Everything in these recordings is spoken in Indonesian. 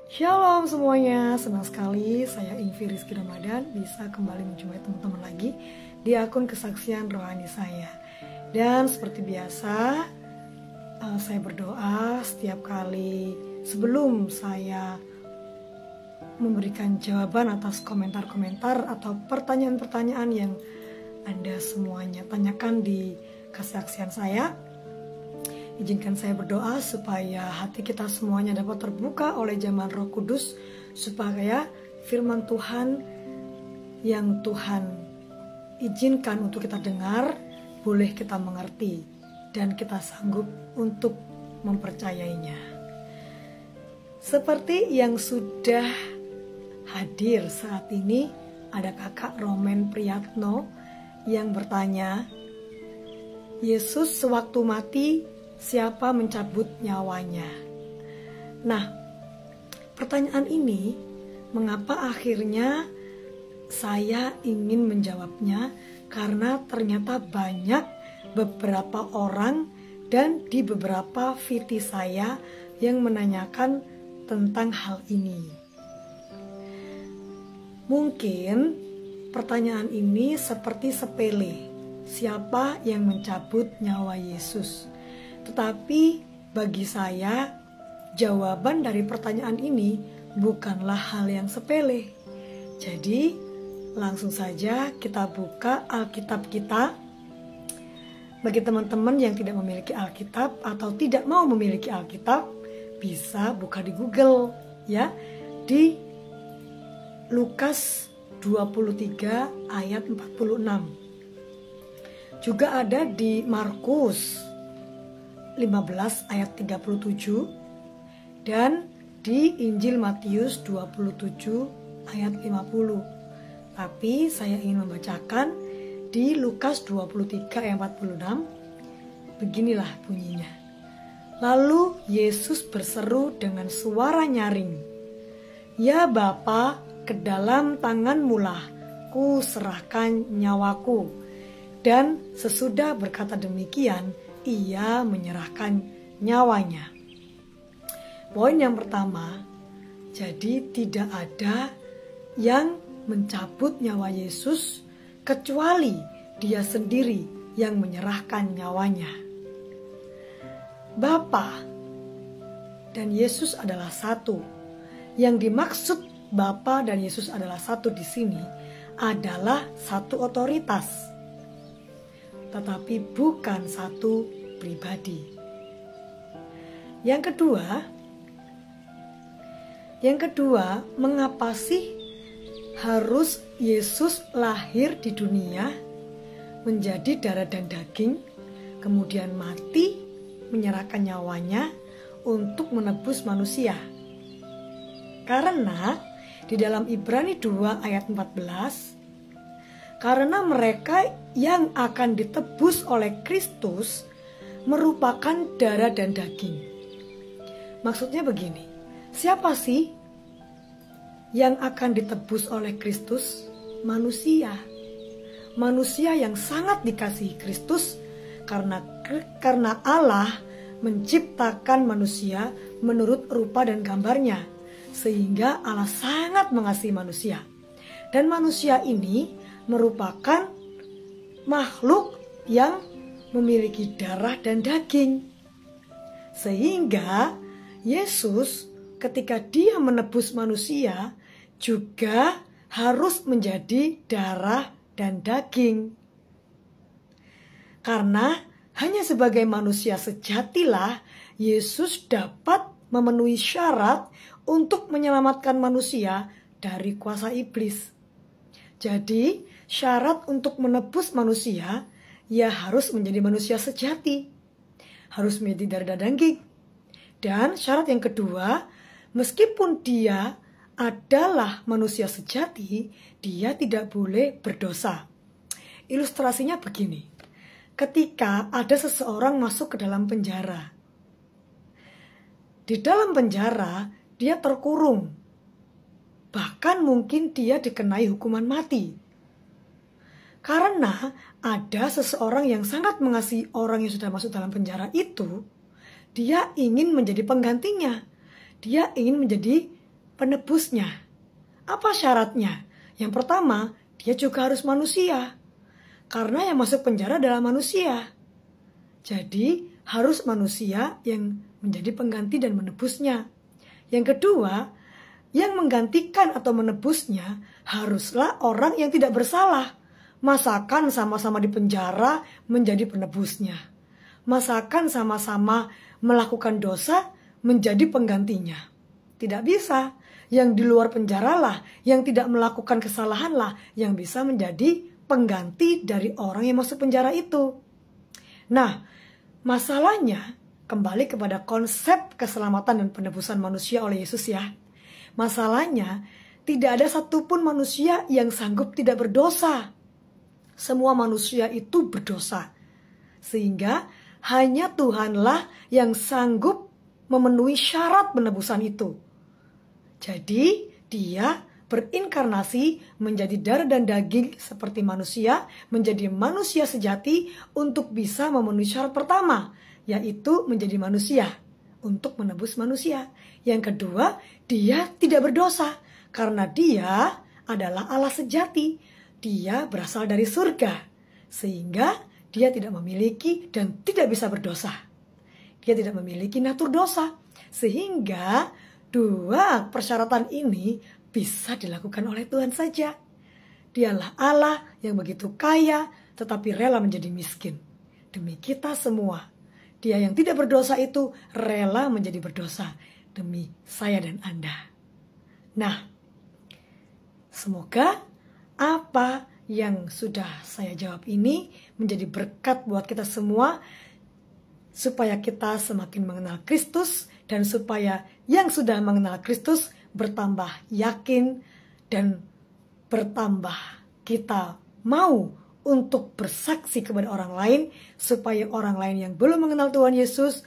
Shalom semuanya, senang sekali saya Ingvi Rizky Ramadan bisa kembali menjumpai teman-teman lagi di akun kesaksian rohani saya. Dan seperti biasa, saya berdoa setiap kali sebelum saya memberikan jawaban atas komentar-komentar atau pertanyaan-pertanyaan yang Anda semuanya tanyakan di kesaksian saya. Izinkan saya berdoa supaya hati kita semuanya dapat terbuka oleh jaman Roh Kudus, supaya firman Tuhan yang Tuhan izinkan untuk kita dengar boleh kita mengerti dan kita sanggup untuk mempercayainya. Seperti yang sudah hadir saat ini, ada kakak Romen Priyatno yang bertanya, Yesus sewaktu mati, siapa mencabut nyawanya? Nah, pertanyaan ini mengapa akhirnya saya ingin menjawabnya, karena ternyata banyak beberapa orang dan di beberapa VT saya yang menanyakan tentang hal ini. Mungkin pertanyaan ini seperti sepele, siapa yang mencabut nyawa Yesus? Tetapi bagi saya, jawaban dari pertanyaan ini bukanlah hal yang sepele. Jadi, langsung saja kita buka Alkitab kita. Bagi teman-teman yang tidak memiliki Alkitab atau tidak mau memiliki Alkitab, bisa buka di Google ya, di Lukas 23 ayat 46. Juga ada di Markus 15 ayat 37 dan di Injil Matius 27 ayat 50. Tapi saya ingin membacakan di Lukas 23 ayat 46. Beginilah bunyinya. Lalu Yesus berseru dengan suara nyaring, "Ya Bapa, ke dalam tangan-Mulah ku serahkan nyawaku." Dan sesudah berkata demikian, ia menyerahkan nyawanya. Poin yang pertama, jadi tidak ada yang mencabut nyawa Yesus kecuali dia sendiri yang menyerahkan nyawanya. Bapa dan Yesus adalah satu. Yang dimaksud Bapa dan Yesus adalah satu di sini adalah satu otoritas, tetapi bukan satu pribadi. Yang kedua, mengapa sih harus Yesus lahir di dunia, menjadi darah dan daging, kemudian mati, menyerahkan nyawanya untuk menebus manusia? Karena di dalam Ibrani 2 ayat 14, karena mereka yang akan ditebus oleh Kristus merupakan darah dan daging. Maksudnya begini, siapa sih yang akan ditebus oleh Kristus? Manusia. Manusia yang sangat dikasihi Kristus karena Allah menciptakan manusia menurut rupa dan gambarnya, sehingga Allah sangat mengasihi manusia. Dan manusia ini merupakan makhluk yang memiliki darah dan daging. Sehingga Yesus ketika dia menebus manusia juga harus menjadi darah dan daging. Karena hanya sebagai manusia sejatilah Yesus dapat memenuhi syarat untuk menyelamatkan manusia dari kuasa iblis. Jadi, syarat untuk menebus manusia, ya harus menjadi manusia sejati. Harus menjadi darah dan daging. Dan syarat yang kedua, meskipun dia adalah manusia sejati, dia tidak boleh berdosa. Ilustrasinya begini. Ketika ada seseorang masuk ke dalam penjara. Di dalam penjara, dia terkurung. Bahkan mungkin dia dikenai hukuman mati. Karena ada seseorang yang sangat mengasihi orang yang sudah masuk dalam penjara itu, dia ingin menjadi penggantinya. Dia ingin menjadi penebusnya. Apa syaratnya? Yang pertama, dia juga harus manusia. Karena yang masuk penjara adalah manusia. Jadi harus manusia yang menjadi pengganti dan menebusnya. Yang kedua, yang menggantikan atau menebusnya haruslah orang yang tidak bersalah. Masakan sama-sama di penjara menjadi penebusnya. Masakan sama-sama melakukan dosa menjadi penggantinya. Tidak bisa. Yang di luar penjaralah, yang tidak melakukan kesalahanlah yang bisa menjadi pengganti dari orang yang masuk penjara itu. Nah, masalahnya kembali kepada konsep keselamatan dan penebusan manusia oleh Yesus ya. Masalahnya, tidak ada satupun manusia yang sanggup tidak berdosa. Semua manusia itu berdosa. Sehingga hanya Tuhanlah yang sanggup memenuhi syarat penebusan itu. Jadi, dia berinkarnasi menjadi darah dan daging seperti manusia, menjadi manusia sejati untuk bisa memenuhi syarat pertama, yaitu menjadi manusia, untuk menebus manusia. Yang kedua, dia tidak berdosa, karena dia adalah Allah sejati. Dia berasal dari surga, sehingga dia tidak memiliki dan tidak bisa berdosa. Dia tidak memiliki natur dosa, sehingga dua persyaratan ini bisa dilakukan oleh Tuhan saja. Dialah Allah yang begitu kaya tetapi rela menjadi miskin demi kita semua. Dia yang tidak berdosa itu rela menjadi berdosa demi saya dan Anda. Nah, semoga apa yang sudah saya jawab ini menjadi berkat buat kita semua, supaya kita semakin mengenal Kristus, dan supaya yang sudah mengenal Kristus bertambah yakin dan bertambah kita mau untuk bersaksi kepada orang lain, supaya orang lain yang belum mengenal Tuhan Yesus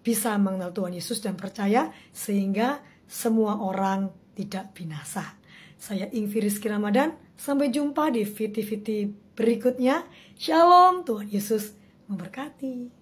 bisa mengenal Tuhan Yesus dan percaya, sehingga semua orang tidak binasa. Saya Ingvi Rizky Ramadan, sampai jumpa di VT-VT berikutnya. Shalom, Tuhan Yesus memberkati.